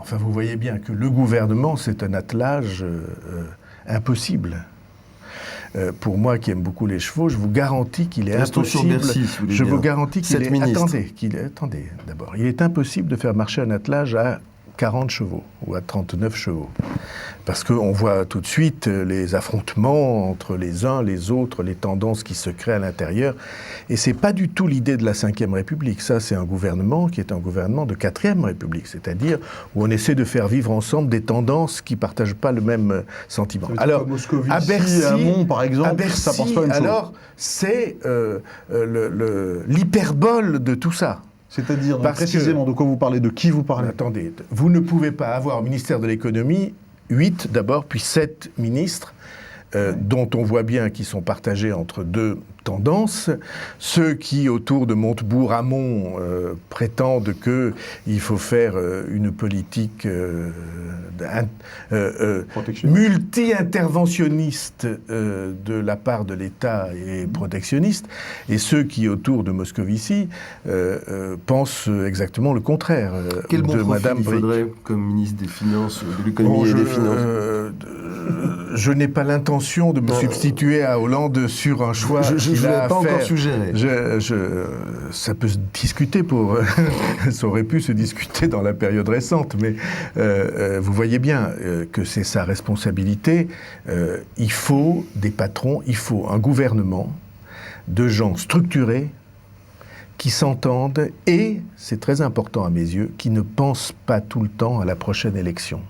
Enfin, vous voyez bien que le gouvernement, c'est un attelage impossible. Pour moi qui aime beaucoup les chevaux, je vous garantis qu'il est impossible. Je vous garantis qu'il est. Attendez, d'abord. Il est impossible de faire marcher un attelage à 40 chevaux ou à 39 chevaux. Parce qu'on voit tout de suite les affrontements entre les uns, les autres, les tendances qui se créent à l'intérieur. Et c'est pas du tout l'idée de la Ve République. Ça, c'est un gouvernement qui est un gouvernement de 4e République. C'est-à-dire où on essaie de faire vivre ensemble des tendances qui partagent pas le même sentiment. Alors, à Bercy, à Mont, par exemple, ça pense pas une chose. Alors, c'est l'hyperbole de tout ça. C'est-à-dire, précisément, de quoi vous parlez, de qui vous parlez? Attendez, vous ne pouvez pas avoir au ministère de l'économie 8 d'abord, puis 7 ministres, dont on voit bien qu'ils sont partagés entre deux tendances. Ceux qui, autour de Montebourg-Hamon, prétendent qu'il faut faire une politique multi-interventionniste de la part de l'État et protectionniste, et ceux qui, autour de Moscovici, pensent exactement le contraire. Quel bon profil Madame il faudrait comme ministre des Finances, de l'économie et des finances? Je n'ai pas l'intention de me substituer à Hollande sur un choix qu'il a à pas faire. encore suggéré. Ça peut se discuter ça aurait pu se discuter dans la période récente, mais vous voyez bien que c'est sa responsabilité. Il faut des patrons, il faut un gouvernement de gens structurés qui s'entendent et, c'est très important à mes yeux, qui ne pensent pas tout le temps à la prochaine élection.